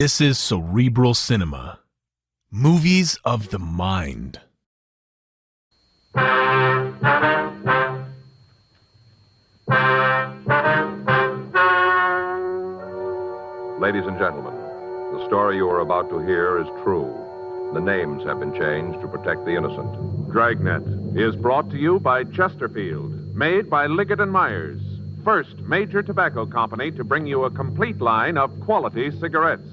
This is Cerebral Cinema. Movies of the mind. Ladies and gentlemen, the story you are about to hear is true. The names have been changed to protect the innocent. Dragnet is brought to you by Chesterfield, made by Liggett & Myers, first major tobacco company to bring you a complete line of quality cigarettes.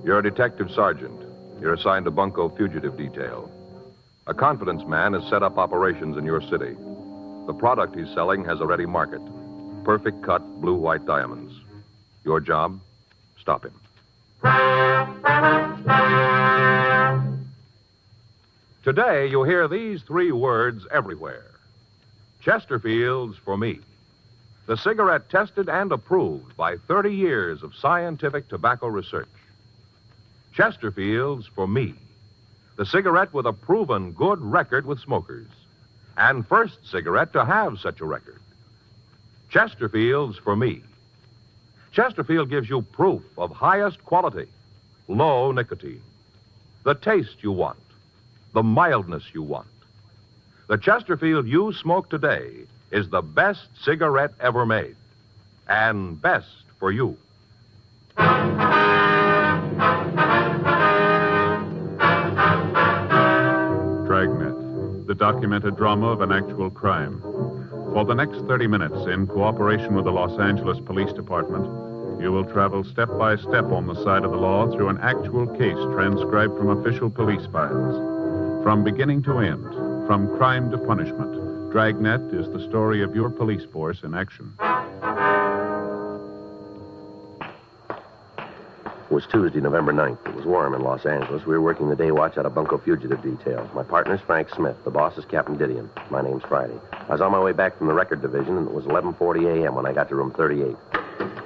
You're a detective sergeant. You're assigned to Bunko Fugitive Detail. A confidence man has set up operations in your city. The product he's selling has a ready market. Perfect cut blue-white diamonds. Your job? Stop him. Today, you'll hear these three words everywhere. Chesterfield's for me. The cigarette tested and approved by 30 years of scientific tobacco research. Chesterfield's for me. The cigarette with a proven good record with smokers. And first cigarette to have such a record. Chesterfield's for me. Chesterfield gives you proof of highest quality, low nicotine. The taste you want, the mildness you want. The Chesterfield you smoke today is the best cigarette ever made. And best for you. Dragnet, the documented drama of an actual crime. For the next 30 minutes, in cooperation with the Los Angeles Police Department, you will travel step by step on the side of the law through an actual case transcribed from official police files. From beginning to end, from crime to punishment, Dragnet is the story of your police force in action. It was Tuesday, November 9th. It was warm in Los Angeles. We were working the day watch out of Bunko Fugitive Detail. My partner's Frank Smith. The boss is Captain Didion. My name's Friday. I was on my way back from the record division, and it was 11:40 a.m. when I got to room 38.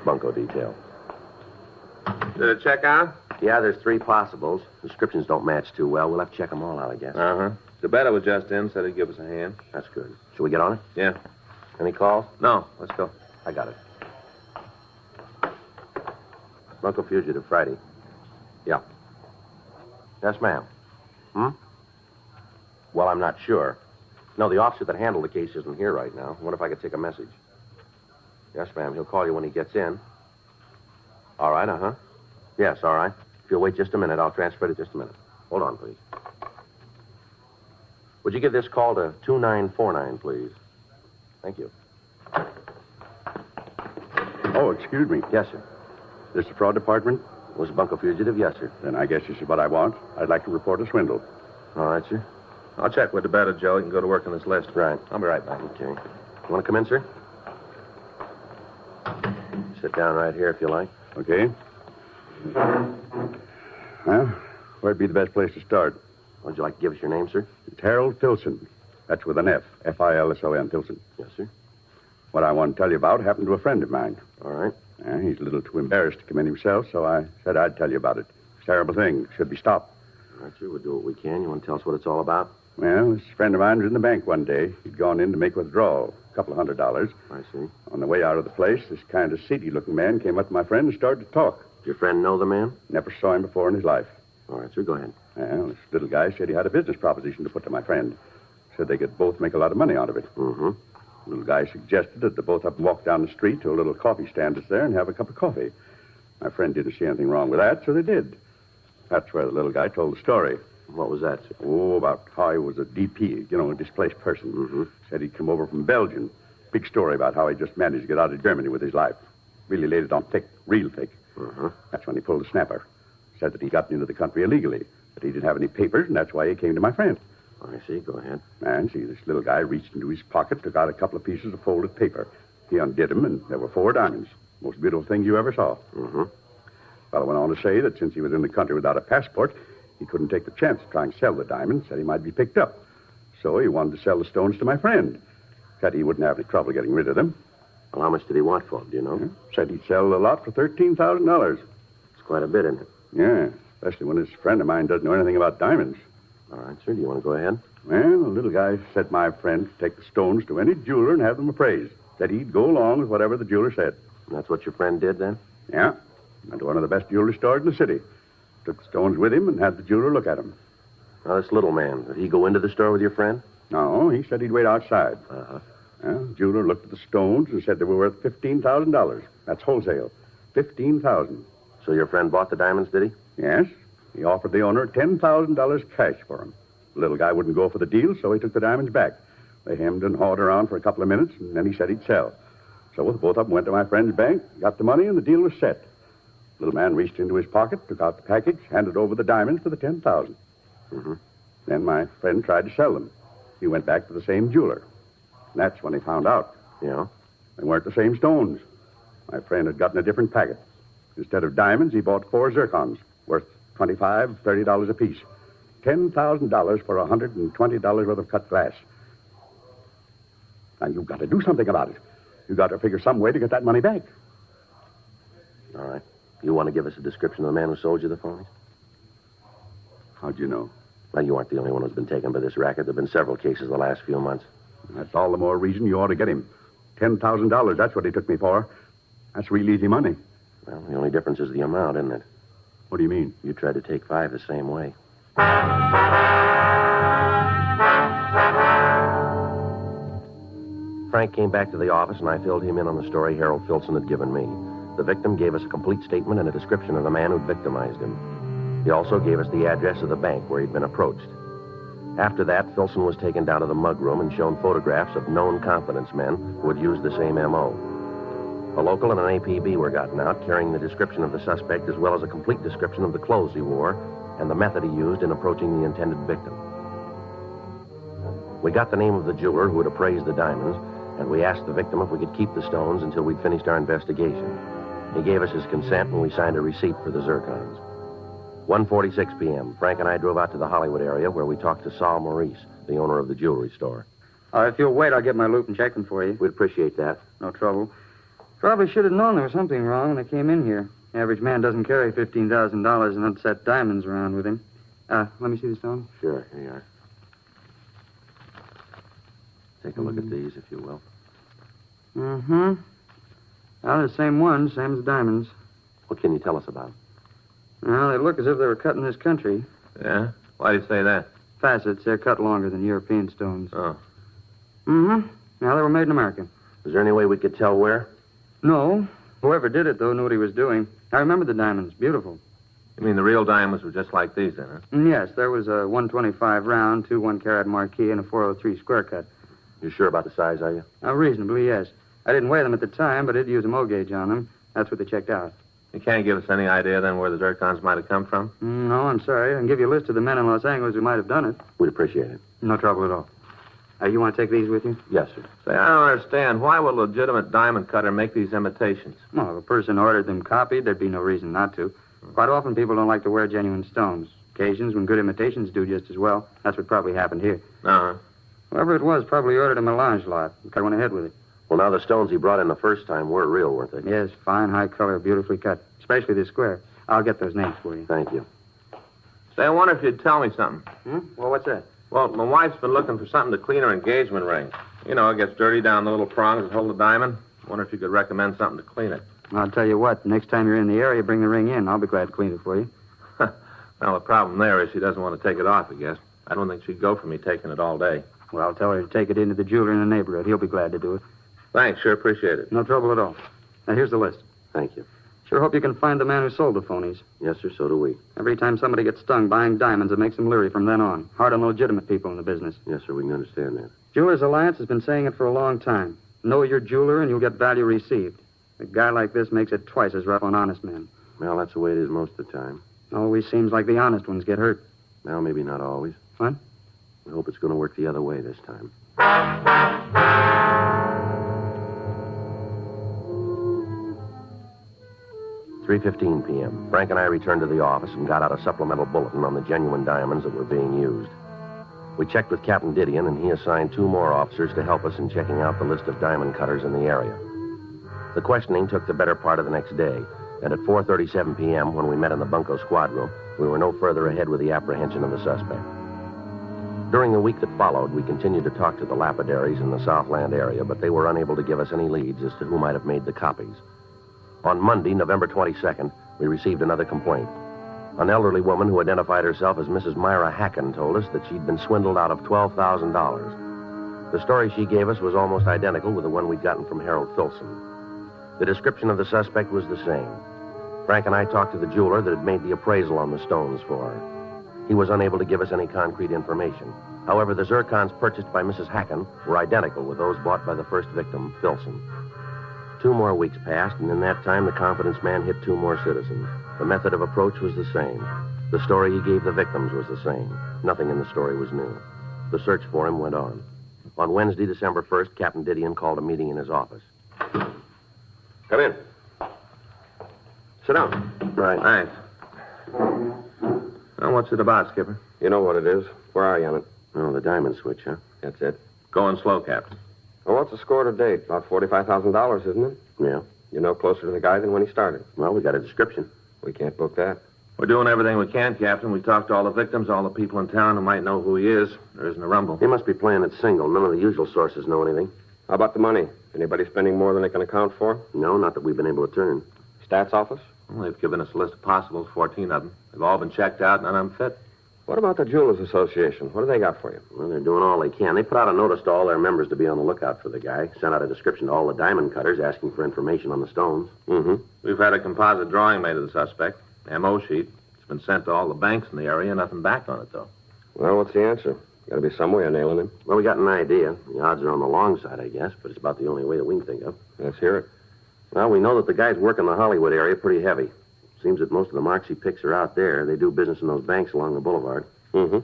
Bunko Detail. Did it check out? Yeah, there's 3 possibles. Descriptions don't match too well. We'll have to check them all out, I guess. Uh-huh. DeBetta was just in, said he'd give us a hand. That's good. Shall we get on it? Yeah. Any calls? No, let's go. I got it. Bunko Fugitive, Friday. Yeah. Yes, ma'am. Well, I'm not sure. No, the officer that handled the case isn't here right now. I wonder if I could take a message. Yes, ma'am. He'll call you when he gets in. All right, uh-huh. Yes, all right. If you'll wait just a minute, I'll transfer it just a minute. Hold on, please. Would you give this call to 2949, please? Thank you. Oh, excuse me. Yes, sir. This the fraud department? Was Bunko Fugitive? Yes, sir. Then I guess this is what I want. I'd like to report a swindle. All right, sir. I'll check with DeBetta, Joe. You can go to work on this list. Right. I'll be right back. Okay. You want to come in, sir? Sit down right here if you like. Okay. Well, where'd be the best place to start? Would you like to give us your name, sir? It's Harold Filson. That's with an F. F-I-L-S-O-N, Filson. Yes, sir. What I want to tell you about happened to a friend of mine. All right. He's a little too embarrassed to come in himself, so I said I'd tell you about it. It's a terrible thing. Should be stopped. All right, sir. We'll do what we can. You want to tell us what it's all about? Well, this friend of mine was in the bank one day. He'd gone in to make withdrawal, a couple of $100. I see. On the way out of the place, this kind of seedy-looking man came up to my friend and started to talk. Did your friend know the man? Never saw him before in his life. All right, sir. Go ahead. Well, this little guy said he had a business proposition to put to my friend. Said they could both make a lot of money out of it. Mm-hmm. The little guy suggested that the both of them walk down the street to a little coffee stand that's there and have a cup of coffee. My friend didn't see anything wrong with that, so they did. That's where the little guy told the story. What was that, sir? Oh, about how he was a DP, a displaced person. Mm-hmm. Said he'd come over from Belgium. Big story about how he just managed to get out of Germany with his life. Really laid it on thick, real thick. Uh-huh. That's when he pulled the snapper. Said that he got into the country illegally, but he didn't have any papers, and that's why he came to my friend. I see. Go ahead. And see, this little guy reached into his pocket, took out a couple of pieces of folded paper. He undid them, and there were 4 diamonds. Most beautiful thing you ever saw. Mm-hmm. Fellow went on to say that since he was in the country without a passport, he couldn't take the chance of trying to sell the diamonds, said he might be picked up. So he wanted to sell the stones to my friend. Said he wouldn't have any trouble getting rid of them. Well, how much did he want for them, do you know? Said he'd sell a lot for $13,000. It's quite a bit, isn't it? Yeah, especially when this friend of mine doesn't know anything about diamonds. All right, sir. Do you want to go ahead? Well, the little guy said my friend could take the stones to any jeweler and have them appraised. Said he'd go along with whatever the jeweler said. And that's what your friend did then? Yeah. Went to one of the best jewelry stores in the city. Took the stones with him and had the jeweler look at them. Now, this little man, did he go into the store with your friend? No, he said he'd wait outside. Uh-huh. Well, the jeweler looked at the stones and said they were worth $15,000. That's wholesale. $15,000. So your friend bought the diamonds, did he? Yes. He offered the owner $10,000 cash for them. The little guy wouldn't go for the deal, so he took the diamonds back. They hemmed and hawed around for a couple of minutes, and then he said he'd sell. So both of them went to my friend's bank, got the money, and the deal was set. The little man reached into his pocket, took out the package, handed over the diamonds for the $10,000. Mm-hmm. Then my friend tried to sell them. He went back to the same jeweler. And that's when he found out. Yeah? They weren't the same stones. My friend had gotten a different packet. Instead of diamonds, he bought 4 zircons, worth $25, $30 apiece. $10,000 for $120 worth of cut glass. Now, you've got to do something about it. You've got to figure some way to get that money back. All right. You want to give us a description of the man who sold you the phonies? How'd you know? Well, you aren't the only one who's been taken by this racket. There have been several cases the last few months. That's all the more reason you ought to get him. $10,000, that's what he took me for. That's real easy money. Well, the only difference is the amount, isn't it? What do you mean? You tried to take 5 the same way. Frank came back to the office, and I filled him in on the story Harold Filson had given me. The victim gave us a complete statement and a description of the man who'd victimized him. He also gave us the address of the bank where he'd been approached. After that, Filson was taken down to the mug room and shown photographs of known confidence men who had used the same M.O. A local and an APB were gotten out, carrying the description of the suspect as well as a complete description of the clothes he wore and the method he used in approaching the intended victim. We got the name of the jeweler who had appraised the diamonds, and we asked the victim if we could keep the stones until we'd finished our investigation. He gave us his consent, and we signed a receipt for the zircons. 1:46 p.m., Frank and I drove out to the Hollywood area where we talked to Saul Maurice, the owner of the jewelry store. If you'll wait, I'll get my loop and check them for you. We'd appreciate that. No trouble. Probably should have known there was something wrong when I came in here. Average man doesn't carry $15,000 in unset diamonds around with him. Let me see the stone. Sure, here you are. Take a look at these, if you will. Mm-hmm. Well, they're the same ones, same as the diamonds. What can you tell us about them? Well, they look as if they were cut in this country. Yeah? Why do you say that? Facets, they're cut longer than European stones. Oh. Mm-hmm. Now, they were made in America. Is there any way we could tell where? No. Whoever did it, though, knew what he was doing. I remember the diamonds. Beautiful. You mean the real diamonds were just like these, then, huh? Yes, there was a 125 round, 2 1-carat marquee, and a 403 square cut. You sure about the size, are you? Reasonably, yes. I didn't weigh them at the time, but I did use a mow gauge on them. That's what they checked out. You can't give us any idea, then, where the zircons might have come from? No, I'm sorry. I can give you a list of the men in Los Angeles who might have done it. We'd appreciate it. No trouble at all. You want to take these with you? Yes, sir. Say, I don't understand. Why would a legitimate diamond cutter make these imitations? Well, if a person ordered them copied, there'd be no reason not to. Quite often, people don't like to wear genuine stones. Occasions when good imitations do just as well. That's what probably happened here. Uh-huh. Whoever it was probably ordered a melange lot. I went ahead with it. Well, now, the stones he brought in the first time were real, weren't they? Yes, fine, high color, beautifully cut. Especially this square. I'll get those names for you. Thank you. Say, I wonder if you'd tell me something. Well, what's that? Well, my wife's been looking for something to clean her engagement ring. You know, it gets dirty down the little prongs that hold the diamond. Wonder if you could recommend something to clean it. I'll tell you what, next time you're in the area, bring the ring in. I'll be glad to clean it for you. Well, the problem there is she doesn't want to take it off, I guess. I don't think she'd go for me taking it all day. Well, I'll tell her to take it into the jeweler in the neighborhood. He'll be glad to do it. Thanks, sure appreciate it. No trouble at all. Now, here's the list. Thank you. Sure hope you can find the man who sold the phonies. Yes, sir, so do we. Every time somebody gets stung buying diamonds, it makes them leery from then on. Hard on the legitimate people in the business. Yes, sir, we can understand that. Jewelers Alliance has been saying it for a long time. Know your jeweler and you'll get value received. A guy like this makes it twice as rough on honest men. Well, that's the way it is most of the time. Always seems like the honest ones get hurt. Well, maybe not always. What? We hope it's going to work the other way this time. 3:15 p.m. Frank and I returned to the office and got out a supplemental bulletin on the genuine diamonds that were being used. We checked with Captain Didion, and he assigned 2 more officers to help us in checking out the list of diamond cutters in the area. The questioning took the better part of the next day, and at 4:37 p.m., when we met in the bunco squad room, we were no further ahead with the apprehension of the suspect. During the week that followed, we continued to talk to the lapidaries in the Southland area, but they were unable to give us any leads as to who might have made the copies. On Monday, November 22nd, we received another complaint. An elderly woman who identified herself as Mrs. Myra Hacken told us that she'd been swindled out of $12,000. The story she gave us was almost identical with the one we'd gotten from Harold Filson. The description of the suspect was the same. Frank and I talked to the jeweler that had made the appraisal on the stones for her. He was unable to give us any concrete information. However, the zircons purchased by Mrs. Hacken were identical with those bought by the first victim, Filson. 2 more weeks passed, and in that time, the confidence man hit 2 more citizens. The method of approach was the same. The story he gave the victims was the same. Nothing in the story was new. The search for him went on. On Wednesday, December 1st, Captain Didion called a meeting in his office. Come in. Sit down. Right. Thanks. Now, what's it about, Skipper? You know what it is. Where are you on it? Oh, the diamond switch, huh? That's it. Going slow, Captain. Well, what's the score to date? About $45,000, isn't it? Yeah. You're no closer to the guy than when he started. Well, we got a description. We can't book that. We're doing everything we can, Captain. We talked to all the victims, all the people in town who might know who he is. There isn't a rumble. He must be playing it single. None of the usual sources know anything. How about the money? Anybody spending more than they can account for? No, not that we've been able to turn. Stats office? Well, they've given us a list of possibles, 14 of them. They've all been checked out, none of them fit. What about the Jewelers Association? What do they got for you? Well, they're doing all they can. They put out a notice to all their members to be on the lookout for the guy. Sent out a description to all the diamond cutters asking for information on the stones. Mm-hmm. We've had a composite drawing made of the suspect. M.O. sheet. It's been sent to all the banks in the area. Nothing back on it, though. Well, what's the answer? Got to be some way of nailing him. Well, we got an idea. The odds are on the long side, I guess, but it's about the only way that we can think of. Let's hear it. Well, we know that the guys work in the Hollywood area pretty heavy. Seems that most of the marks he picks are out there. They do business in those banks along the boulevard. Mm-hmm.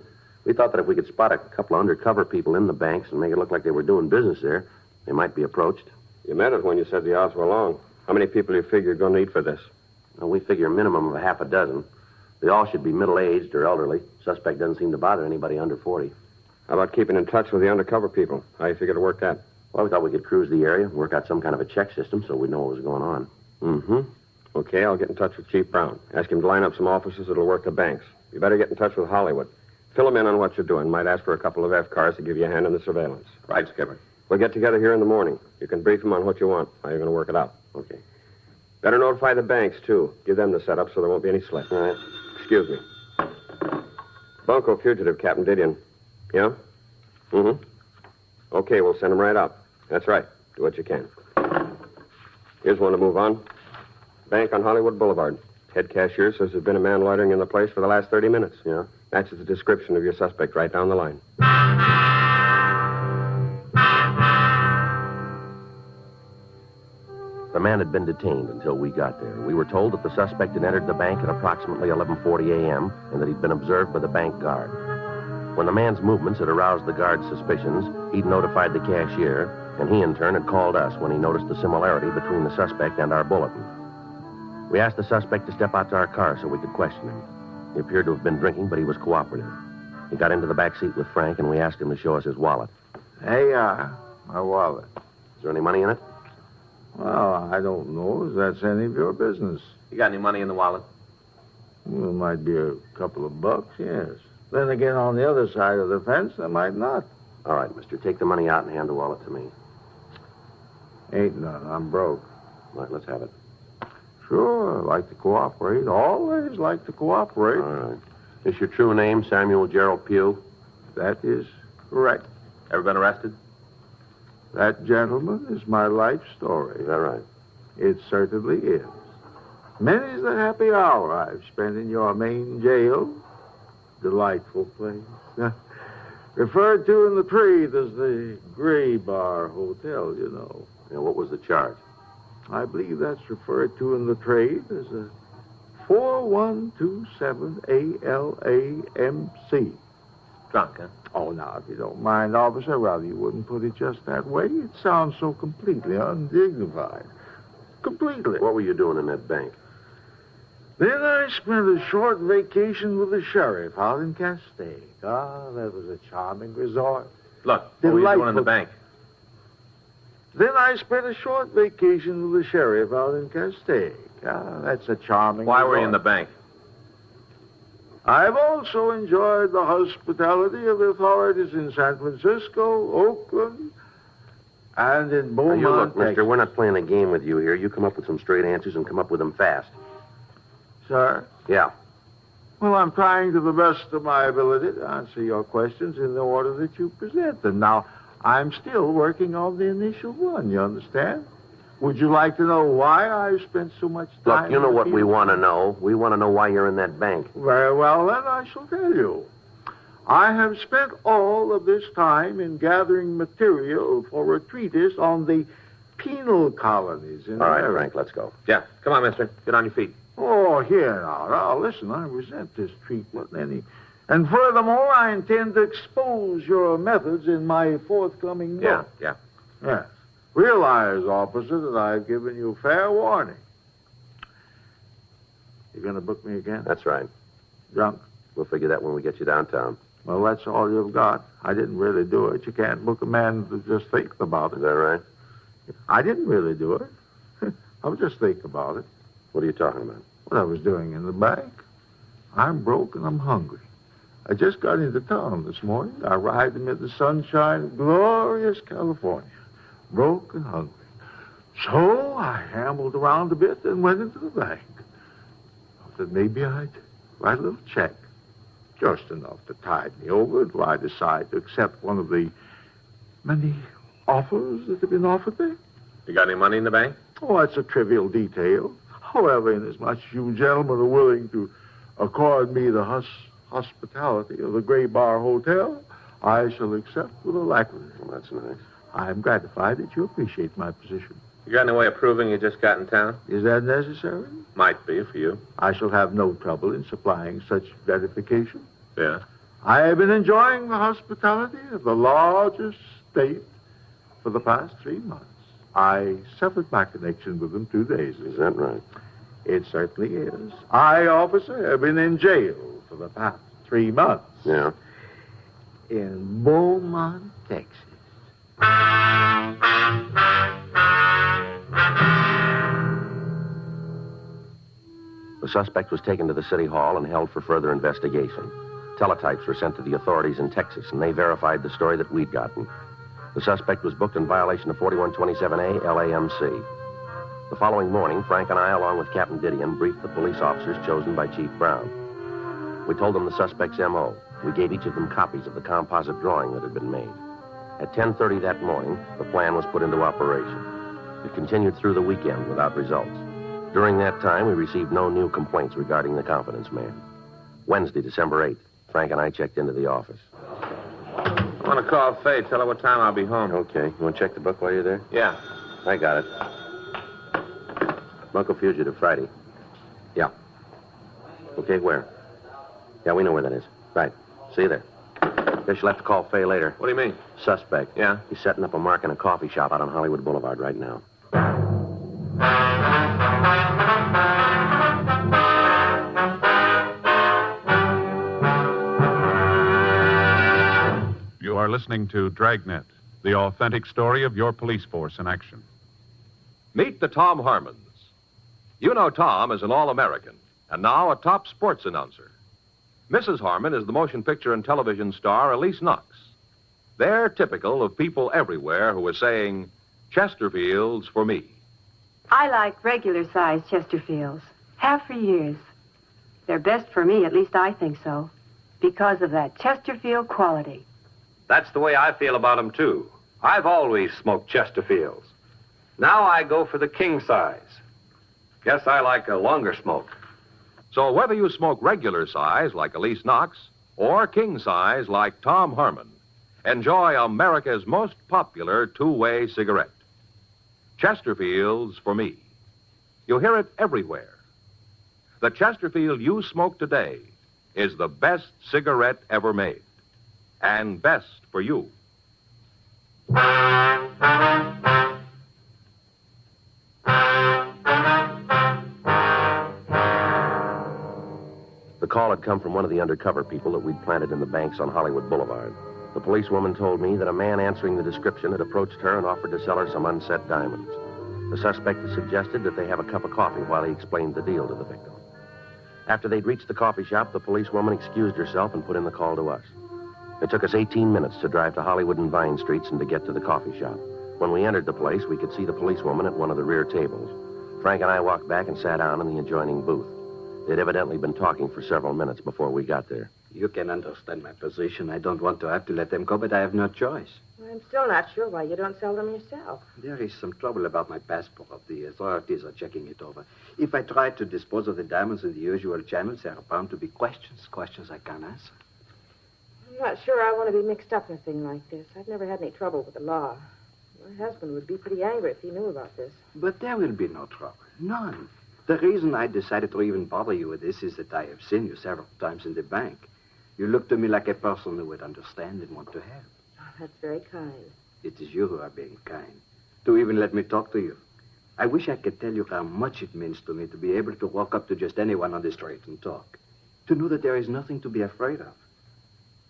We thought that if we could spot a couple of undercover people in the banks and make it look like they were doing business there, they might be approached. You meant it when you said the odds were long. How many people do you figure you're going to need for this? Well, we figure a minimum of a half a dozen. They all should be middle-aged or elderly. Suspect doesn't seem to bother anybody under 40. How about keeping in touch with the undercover people? How you figure to work that? Well, we thought we could cruise the area, work out some kind of a check system so we'd know what was going on. Mm-hmm. Okay, I'll get in touch with Chief Brown. Ask him to line up some officers that'll work the banks. You better get in touch with Hollywood. Fill him in on what you're doing. Might ask for a couple of F-cars to give you a hand in the surveillance. Right, Skipper. We'll get together here in the morning. You can brief him on what you want, how you're going to work it out. Okay. Better notify the banks, too. Give them the setup so there won't be any slip. All right. Excuse me. Bunko fugitive, Captain Didion. Yeah? Mm-hmm. Okay, we'll send him right out. That's right. Do what you can. Here's one to move on. Bank on Hollywood Boulevard. Head cashier says there's been a man loitering in the place for the last 30 minutes. Yeah? Matches the description of your suspect right down the line. The man had been detained until we got there. We were told that the suspect had entered the bank at approximately 11:40 a.m. and that he'd been observed by the bank guard. When the man's movements had aroused the guard's suspicions, he'd notified the cashier, and he in turn had called us when he noticed the similarity between the suspect and our bulletin. We asked the suspect to step out to our car so we could question him. He appeared to have been drinking, but he was cooperative. He got into the back seat with Frank, and we asked him to show us his wallet. Hey, my wallet. Is there any money in it? Well, I don't know if that's any of your business. You got any money in the wallet? Well, it might be a couple of bucks, yes. Then again, on the other side of the fence, there might not. All right, mister. Take the money out and hand the wallet to me. Ain't none. I'm broke. All right, let's have it. Sure, I like to cooperate. Always like to cooperate. All right. Is your true name Samuel Gerald Pugh? That is correct. Ever been arrested? That, gentlemen, is my life story. Is that right? It certainly is. Many's the happy hour I've spent in your main jail. Delightful place. Referred to in the trade as the Gray Bar Hotel, you know. Yeah, what was the charge? I believe that's referred to in the trade as a 4127 ALAMC. Drunk, huh? Oh, now, if you don't mind, officer, rather you wouldn't put it just that way. It sounds so completely undignified. Completely. What were you doing in that bank? Then I spent a short vacation with the sheriff out in Castaic. Ah, that was a charming resort. Look, what were you doing in the Delightful. bank? Then I spent a short vacation with the sheriff out in Castaic. Ah, that's a charming Why resort. were you in the bank? I've also enjoyed the hospitality of the authorities in San Francisco, Oakland, and in Now, Beaumont, you look, mister, Texas. we're not playing a game with you here. You come up with some straight answers and come up with them fast. Sir? Yeah. Well, I'm trying to the best of my ability to answer your questions in the order that you present them. Now, I'm still working on the initial one, you understand? Would you like to know why I spent so much time... Look, you know in the what we field? want to know. We want to know why you're in that bank. Very well, then I shall tell you. I have spent all of this time in gathering material for a treatise on the penal colonies in All right, America. Frank, let's go. Yeah, come on, mister. Get on your feet. Oh, here now, listen, I resent this treatment. And furthermore, I intend to expose your methods in my forthcoming book. Yeah. Yes. Realize, officer, that I've given you fair warning. You going to book me again? That's right. Drunk? We'll figure that when we get you downtown. Well, that's all you've got. I didn't really do it. You can't book a man to just think about Is it. that right? I didn't really do it. I was just thinking about it. What are you talking about? What I was doing in the bank. I'm broke and I'm hungry. I just got into town this morning. I arrived amid the sunshine of glorious California. Broke and hungry. So I ambled around a bit and went into the bank. I thought maybe I'd write a little check. Just enough to tide me over until I decide to accept one of the many offers that have been offered me. You got any money in the bank? Oh, that's a trivial detail. However, inasmuch as you gentlemen are willing to accord me the hospitality of the Gray Bar Hotel, I shall accept with alacrity. Well, that's nice. I am gratified that you appreciate my position. You got any way of proving you just got in town? Is that necessary? Might be for you. I shall have no trouble in supplying such verification. Yeah. I have been enjoying the hospitality of the largest state for the past 3 months. I severed my connection with them 2 days ago. Is that right? It certainly is. I, officer, have been in jail for the past 3 months. Yeah. In Beaumont, Texas. The suspect was taken to the city hall and held for further investigation. Teletypes were sent to the authorities in Texas, and they verified the story that we'd gotten. The suspect was booked in violation of 4127A LAMC. The following morning, Frank and I, along with Captain Didion, briefed the police officers chosen by Chief Brown. We told them the suspect's M.O. We gave each of them copies of the composite drawing that had been made. At 10:30 that morning, the plan was put into operation. It continued through the weekend without results. During that time, we received no new complaints regarding the confidence man. Wednesday, December 8th, Frank and I checked into the office. I want to call Faye. Tell her what time I'll be home. Okay. You want to check the book while you're there? Yeah. I got it. Bunko Fugitive, Friday. Yeah. Okay, where? Yeah, we know where that is. Right. See you there. Guess you'll have to call Faye later. What do you mean? Suspect. Yeah? He's setting up a mark in a coffee shop out on Hollywood Boulevard right now. You are listening to Dragnet, the authentic story of your police force in action. Meet the Tom Harmons. You know Tom is an All-American, and now a top sports announcer. Mrs. Harmon is the motion picture and television star Elise Knox. They're typical of people everywhere who are saying, Chesterfields for me. I like regular-sized Chesterfields. Have for years. They're best for me, at least I think so, because of that Chesterfield quality. That's the way I feel about them, too. I've always smoked Chesterfields. Now I go for the king size. Guess I like a longer smoke. So whether you smoke regular size like Elise Knox or king size like Tom Harmon, enjoy America's most popular two-way cigarette. Chesterfields for me. You'll hear it everywhere. The Chesterfield you smoke today is the best cigarette ever made. And best for you. The call had come from one of the undercover people that we'd planted in the banks on Hollywood Boulevard. The policewoman told me that a man answering the description had approached her and offered to sell her some unset diamonds. The suspect had suggested that they have a cup of coffee while he explained the deal to the victim. After they'd reached the coffee shop, the policewoman excused herself and put in the call to us. It took us 18 minutes to drive to Hollywood and Vine Streets and to get to the coffee shop. When we entered the place, we could see the policewoman at one of the rear tables. Frank and I walked back and sat down in the adjoining booth. They'd evidently been talking for several minutes before we got there. You can understand my position. I don't want to have to let them go, but I have no choice. I'm still not sure why you don't sell them yourself. There is some trouble about my passport. The authorities are checking it over. If I try to dispose of the diamonds in the usual channels, there are bound to be questions I can't answer. I'm not sure I want to be mixed up in a thing like this. I've never had any trouble with the law. My husband would be pretty angry if he knew about this. But there will be no trouble. None. The reason I decided to even bother you with this is that I have seen you several times in the bank. You look to me like a person who would understand and want to help. Oh, that's very kind. It is you who are being kind, to even let me talk to you. I wish I could tell you how much it means to me to be able to walk up to just anyone on the street and talk. To know that there is nothing to be afraid of.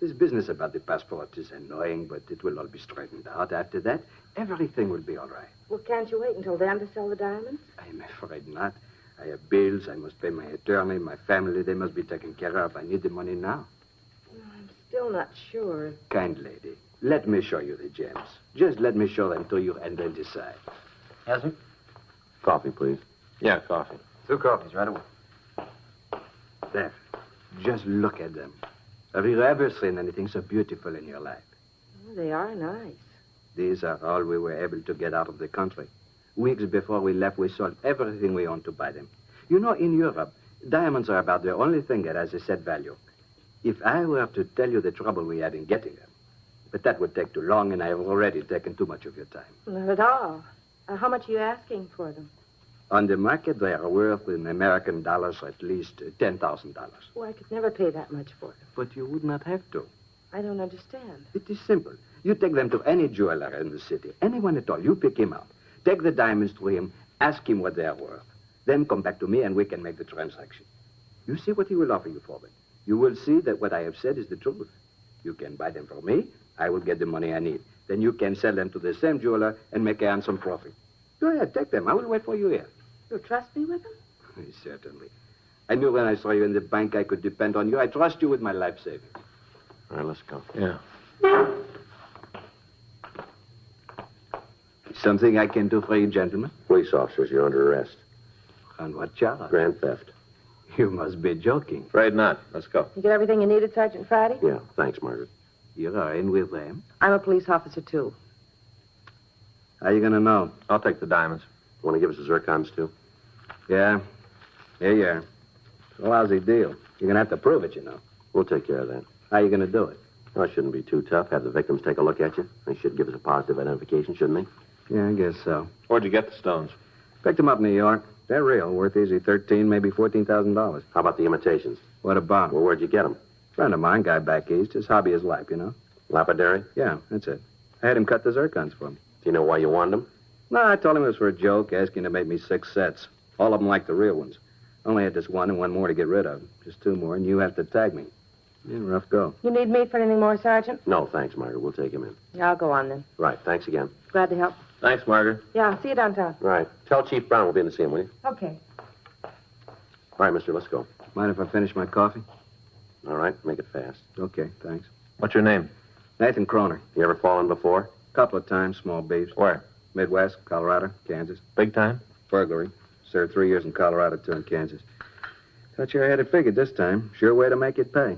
This business about the passport is annoying, but it will all be straightened out. After that, everything will be all right. Well, can't you wait until then to sell the diamonds? I'm afraid not. I have bills. I must pay my attorney, my family. They must be taken care of. I need the money now. I'm still not sure. Kind lady, let me show you the gems. Just let me show them to you and then decide. Yes, sir? Coffee, please. Yeah, coffee. 2 coffees right away. There. Just look at them. Have you ever seen anything so beautiful in your life? Oh, they are nice. These are all we were able to get out of the country. Weeks before we left, we sold everything we owned to buy them. You know, in Europe, diamonds are about the only thing that has a set value. If I were to tell you the trouble we had in getting them, but that would take too long, and I have already taken too much of your time. Not at all. How much are you asking for them? On the market, they are worth in American dollars at least $10,000. Oh, I could never pay that much for them. But you would not have to. I don't understand. It is simple. You take them to any jeweler in the city, anyone at all. You pick him up. Take the diamonds to him, ask him what they are worth. Then come back to me and we can make the transaction. You see what he will offer you for them. You will see that what I have said is the truth. You can buy them from me. I will get the money I need. Then you can sell them to the same jeweler and make a handsome profit. Go ahead, take them. I will wait for you here. You'll trust me with them? Certainly. I knew when I saw you in the bank I could depend on you. I trust you with my life savings. All right, let's go. Yeah. Something I can do for you, gentlemen? Police officers, you're under arrest. On what charge? Grand theft. You must be joking. Afraid not. Let's go. You get everything you needed, Sergeant Friday? Yeah, thanks, Margaret. You are in with them? I'm a police officer, too. How you going to know? I'll take the diamonds. Want to give us the zircons, too? Yeah. Here you are. It's a lousy deal. You're going to have to prove it, you know. We'll take care of that. How you going to do it? Well, it shouldn't be too tough. Have the victims take a look at you. They should give us a positive identification, shouldn't they? Yeah, I guess so. Where'd you get the stones? Picked them up in New York. They're real, worth easy $13,000, maybe $14,000. How about the imitations? What about 'em? Well, where'd you get them? Friend of mine, guy back east. His hobby is life, you know. Lapidary? Yeah, that's it. I had him cut the zircons for me. Do you know why you wanted them? No, I told him it was for a joke, asking to make me 6 sets. All of them like the real ones. Only had this one and one more to get rid of. Just 2 more, and you have to tag me. Yeah, rough go. You need me for anything more, Sergeant? No, thanks, Margaret. We'll take him in. Yeah, I'll go on then. Right, thanks again. Glad to help. Thanks, Margaret. Yeah, I'll see you downtown. Right. Tell Chief Brown we'll be in to see him, will you? Okay. All right, mister, let's go. Mind if I finish my coffee? All right, make it fast. Okay, thanks. What's your name? Nathan Croer. You ever fallen before? Couple of times, small beefs. Where? Midwest, Colorado, Kansas. Big time? Burglary. Served 3 years in Colorado, 2 in Kansas. Thought you had it figured this time. Sure way to make it pay.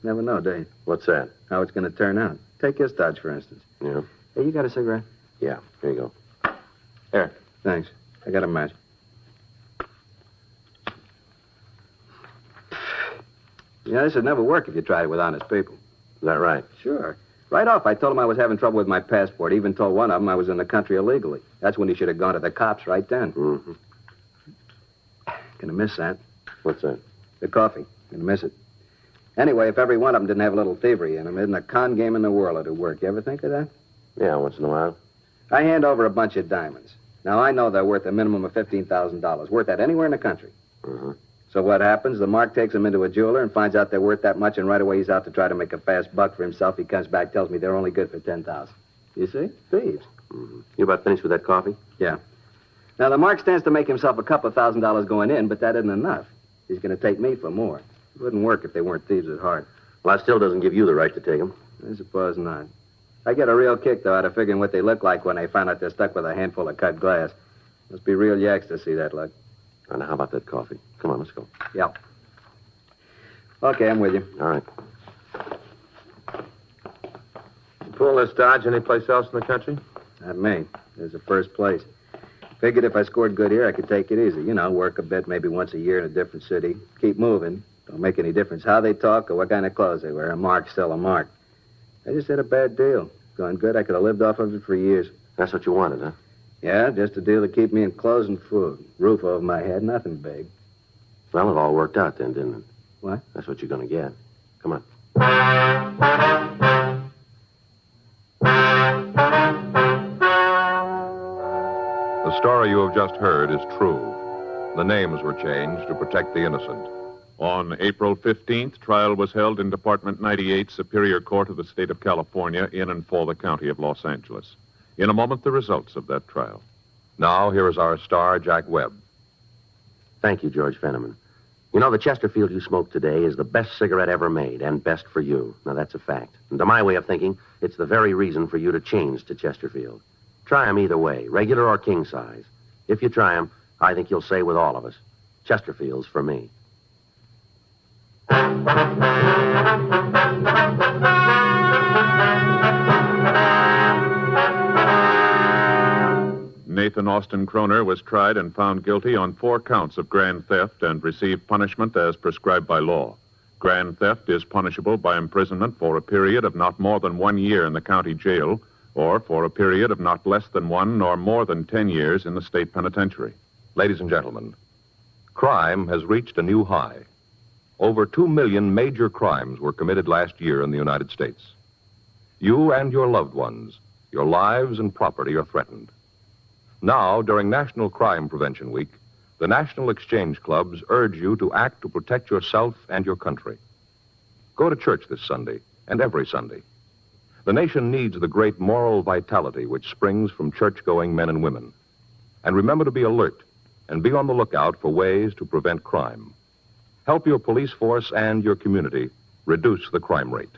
Never know, do you? What's that? How it's going to turn out. Take this Dodge, for instance. Yeah. Hey, you got a cigarette? Yeah, here you go. Here. Thanks. I got a match. Yeah, this would never work if you tried it with honest people. Is that right? Sure. Right off, I told him I was having trouble with my passport. Even told one of them I was in the country illegally. That's when he should have gone to the cops right then. Mm-hmm. Gonna miss that. What's that? The coffee. Gonna miss it. Anyway, if every one of them didn't have a little thievery in them, isn't a con game in the world it'd work. You ever think of that? Yeah, once in a while. I hand over a bunch of diamonds. Now, I know they're worth a minimum of $15,000. Worth that anywhere in the country. Mm-hmm. So what happens? The mark takes them into a jeweler and finds out they're worth that much, and right away he's out to try to make a fast buck for himself. He comes back, tells me they're only good for $10,000. You see? Thieves. Mm-hmm. You about finished with that coffee? Yeah. Now, the mark stands to make himself a couple of $1,000s going in, but that isn't enough. He's going to take me for more. It wouldn't work if they weren't thieves at heart. Well, that still doesn't give you the right to take them. I suppose not. I get a real kick, though, out of figuring what they look like when they find out they're stuck with a handful of cut glass. Must be real yaks to see that luck. All right, now, how about that coffee? Come on, let's go. Yeah. Okay, I'm with you. All right. Pull this Dodge anyplace else in the country? Not me. There's the first place. Figured if I scored good here, I could take it easy. You know, work a bit, maybe once a year in a different city. Keep moving. Don't make any difference how they talk or what kind of clothes they wear. A mark's still a mark. I just had a bad deal. Going good, I could have lived off of it for years. That's what you wanted, huh? Yeah, just a deal to keep me in clothes and food. Roof over my head, nothing big. Well, it all worked out then, didn't it? What? That's what you're going to get. Come on. The story you have just heard is true. The names were changed to protect the innocent. On April 15th, trial was held in Department 98, Superior Court of the State of California, in and for the County of Los Angeles. In a moment, the results of that trial. Now, here is our star, Jack Webb. Thank you, George Fenneman. You know, the Chesterfield you smoked today is the best cigarette ever made, and best for you. Now, that's a fact. And to my way of thinking, it's the very reason for you to change to Chesterfield. Try 'em either way, regular or king size. If you try 'em, I think you'll say with all of us, Chesterfield's for me. Nathan Austin Croer was tried and found guilty on 4 counts of grand theft and received punishment as prescribed by law. Grand theft is punishable by imprisonment for a period of not more than 1 year in the county jail, or for a period of not less than 1 nor more than 10 years in the state penitentiary. Ladies and gentlemen, crime has reached a new high. Over 2 million major crimes were committed last year in the United States. You and your loved ones, your lives and property are threatened. Now, during National Crime Prevention Week, the National Exchange Clubs urge you to act to protect yourself and your country. Go to church this Sunday and every Sunday. The nation needs the great moral vitality which springs from church-going men and women. And remember to be alert and be on the lookout for ways to prevent crime. Help your police force and your community reduce the crime rate.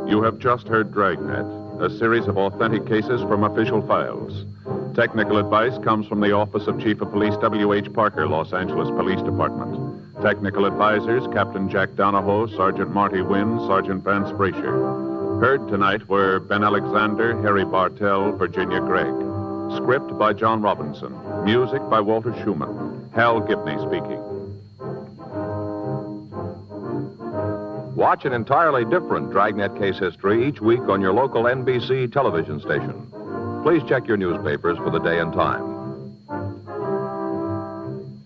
You have just heard Dragnet, a series of authentic cases from official files. Technical advice comes from the Office of Chief of Police W.H. Parker, Los Angeles Police Department. Technical advisors, Captain Jack Donahoe, Sergeant Marty Wynn, Sergeant Vance Brasher. Heard tonight were Ben Alexander, Harry Bartell, Virginia Gregg. Script by John Robinson. Music by Walter Schumann. Hal Gibney speaking. Watch an entirely different Dragnet case history each week on your local NBC television station. Please check your newspapers for the day and time.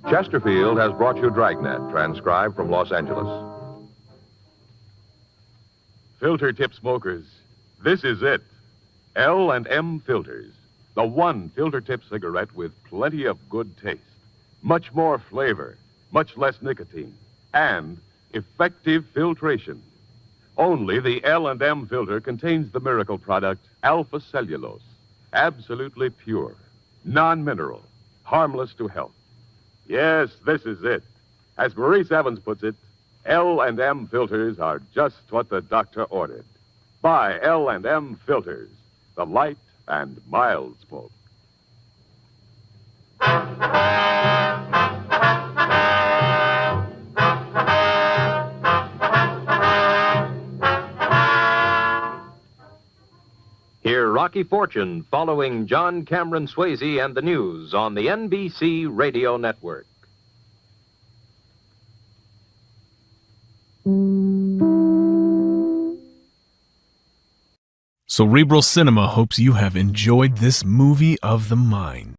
Chesterfield has brought you Dragnet, transcribed from Los Angeles. Filter tip smokers, this is it. L&M Filters. The one filter tip cigarette with plenty of good taste. Much more flavor, much less nicotine, and effective filtration. Only the L&M filter contains the miracle product alpha cellulose. Absolutely pure, non-mineral, harmless to health. Yes, this is it. As Maurice Evans puts it, L&M filters are just what the doctor ordered. Buy L&M filters, the light and mild smoke. Hear Rocky Fortune following John Cameron Swayze and the news on the NBC Radio Network. Cerebral Cinema hopes you have enjoyed this movie of the mind.